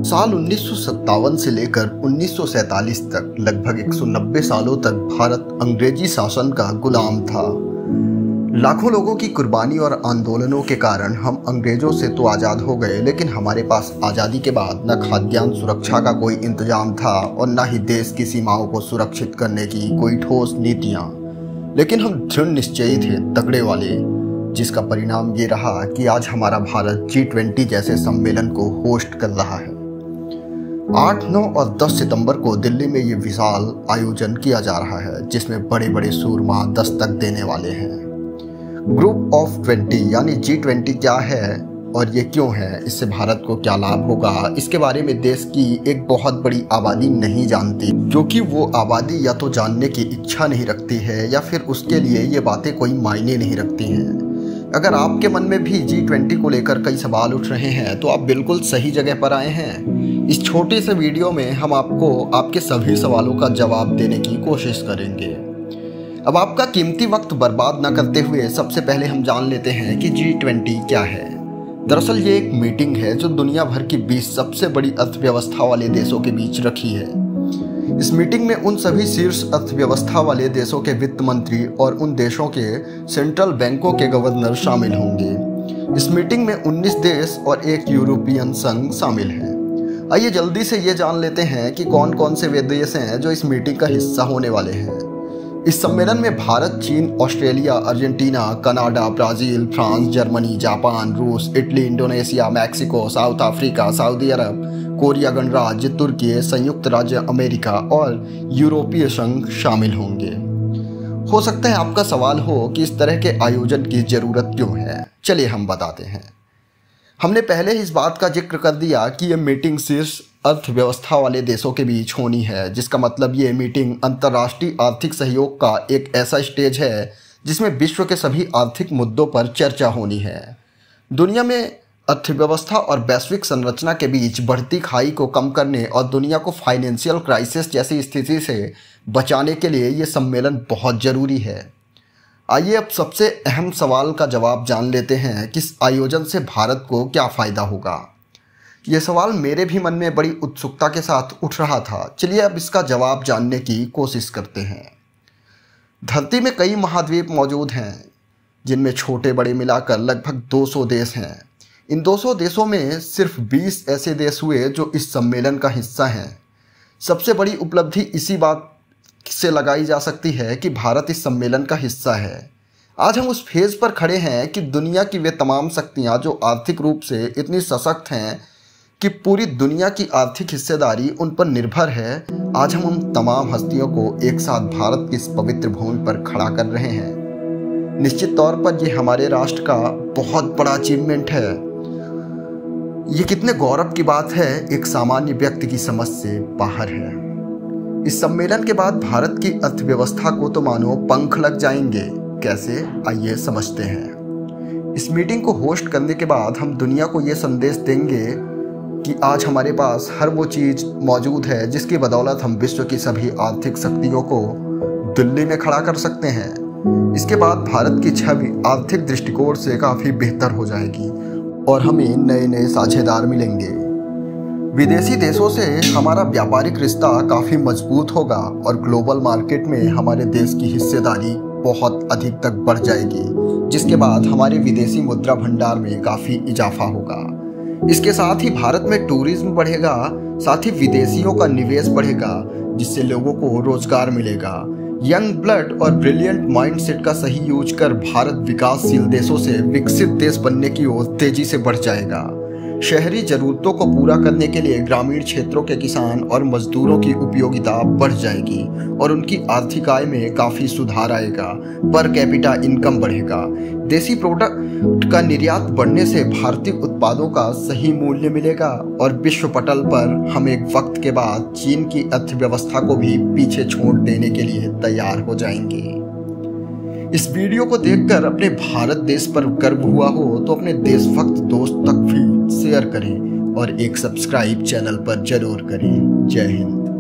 साल 1957 से लेकर 1947 तक लगभग 190 सालों तक भारत अंग्रेजी शासन का गुलाम था। लाखों लोगों की कुर्बानी और आंदोलनों के कारण हम अंग्रेजों से तो आज़ाद हो गए, लेकिन हमारे पास आज़ादी के बाद न खाद्यान्न सुरक्षा का कोई इंतजाम था और न ही देश की सीमाओं को सुरक्षित करने की कोई ठोस नीतियाँ। लेकिन हम दृढ़ निश्चयी थे, तगड़े वाले, जिसका परिणाम ये रहा कि आज हमारा भारत G20 जैसे सम्मेलन को होस्ट कर रहा है। 8, 9 और 10 सितंबर को दिल्ली में ये विशाल आयोजन किया जा रहा है, जिसमें बड़े बड़े सूरमा दस्तक देने वाले हैं। ग्रुप ऑफ 20 यानी G20 क्या है और ये क्यों है, इससे भारत को क्या लाभ होगा, इसके बारे में देश की एक बहुत बड़ी आबादी नहीं जानती, क्योंकि वो आबादी या तो जानने की इच्छा नहीं रखती है या फिर उसके लिए ये बातें कोई मायने नहीं रखती हैं। अगर आपके मन में भी G20 को लेकर कई सवाल उठ रहे हैं तो आप बिल्कुल सही जगह पर आए हैं। इस छोटे से वीडियो में हम आपको आपके सभी सवालों का जवाब देने की कोशिश करेंगे। अब आपका कीमती वक्त बर्बाद न करते हुए सबसे पहले हम जान लेते हैं कि G20 क्या है। दरअसल ये एक मीटिंग है जो दुनिया भर की 20 सबसे बड़ी अर्थव्यवस्था वाले देशों के बीच रखी है। इस मीटिंग में उन सभी शीर्ष अर्थव्यवस्था वाले देशों के वित्त मंत्री और उन देशों के सेंट्रल बैंकों के गवर्नर शामिल होंगे। इस मीटिंग में 19 देश और एक यूरोपियन संघ शामिल हैं। आइए जल्दी से ये जान लेते हैं कि कौन कौन से वे देश हैं जो इस मीटिंग का हिस्सा होने वाले हैं। इस सम्मेलन में भारत, चीन, Australia, Argentina, Canada, Brazil, France, Germany, Japan, रूस, Italy, Indonesia, Mexico, South Africa, Saudi Arabia, Korea गणराज्य, तुर्की, संयुक्त राज्य अमेरिका और यूरोपीय संघ शामिल होंगे। हो सकता है आपका सवाल हो कि इस तरह के आयोजन की ज़रूरत क्यों है। चलिए हम बताते हैं। हमने पहले ही इस बात का जिक्र कर दिया कि यह मीटिंग शीर्ष अर्थव्यवस्था वाले देशों के बीच होनी है, जिसका मतलब ये मीटिंग अंतर्राष्ट्रीय आर्थिक सहयोग का एक ऐसा स्टेज है जिसमें विश्व के सभी आर्थिक मुद्दों पर चर्चा होनी है। दुनिया में अर्थव्यवस्था और वैश्विक संरचना के बीच बढ़ती खाई को कम करने और दुनिया को फाइनेंशियल क्राइसिस जैसी स्थिति से बचाने के लिए ये सम्मेलन बहुत ज़रूरी है। आइए अब सबसे अहम सवाल का जवाब जान लेते हैं कि इस आयोजन से भारत को क्या फ़ायदा होगा। ये सवाल मेरे भी मन में बड़ी उत्सुकता के साथ उठ रहा था। चलिए अब इसका जवाब जानने की कोशिश करते हैं। धरती में कई महाद्वीप मौजूद हैं, जिनमें छोटे बड़े मिलाकर लगभग 200 देश हैं। इन 200 देशों में सिर्फ 20 ऐसे देश हुए जो इस सम्मेलन का हिस्सा हैं। सबसे बड़ी उपलब्धि इसी बात से लगाई जा सकती है कि भारत इस सम्मेलन का हिस्सा है। आज हम उस फेज पर खड़े हैं कि दुनिया की वे तमाम शक्तियां जो आर्थिक रूप से इतनी सशक्त हैं कि पूरी दुनिया की आर्थिक हिस्सेदारी उन पर निर्भर है, आज हम उन तमाम हस्तियों को एक साथ भारत की इस पवित्र भूमि पर खड़ा कर रहे हैं। निश्चित तौर पर यह हमारे राष्ट्र का बहुत बड़ा अचीवमेंट है। ये कितने गौरव की बात है, एक सामान्य व्यक्ति की समझ से बाहर है। इस सम्मेलन के बाद भारत की अर्थव्यवस्था को तो मानो पंख लग जाएंगे। कैसे, आइए समझते हैं। इस मीटिंग को होस्ट करने के बाद हम दुनिया को ये संदेश देंगे कि आज हमारे पास हर वो चीज़ मौजूद है जिसकी बदौलत हम विश्व की सभी आर्थिक शक्तियों को दिल्ली में खड़ा कर सकते हैं। इसके बाद भारत की छवि आर्थिक दृष्टिकोण से काफ़ी बेहतर हो जाएगी और हमें नए नए साझेदार मिलेंगे। विदेशी देशों से हमारा व्यापारिक रिश्ता काफ़ी मजबूत होगा और ग्लोबल मार्केट में हमारे देश की हिस्सेदारी बहुत अधिक तक बढ़ जाएगी, जिसके बाद हमारे विदेशी मुद्रा भंडार में काफ़ी इजाफा होगा। इसके साथ ही भारत में टूरिज्म बढ़ेगा, साथ ही विदेशियों का निवेश बढ़ेगा, जिससे लोगों को रोजगार मिलेगा। यंग ब्लड और ब्रिलियंट माइंडसेट का सही यूज कर भारत विकासशील देशों से विकसित देश बनने की ओर तेजी से बढ़ जाएगा। शहरी जरूरतों को पूरा करने के लिए ग्रामीण क्षेत्रों के किसान और मजदूरों की उपयोगिता बढ़ जाएगी और उनकी आर्थिक आय में काफ़ी सुधार आएगा। पर कैपिटा इनकम बढ़ेगा। देसी प्रोडक्ट का निर्यात बढ़ने से भारतीय उत्पादों का सही मूल्य मिलेगा और विश्व पटल पर हम एक वक्त के बाद चीन की अर्थव्यवस्था को भी पीछे छोड़ देने के लिए तैयार हो जाएंगे। इस वीडियो को देखकर अपने भारत देश पर गर्व हुआ हो तो अपने देशभक्त दोस्त तक भी शेयर करें और एक सब्सक्राइब चैनल पर जरूर करें। जय हिंद।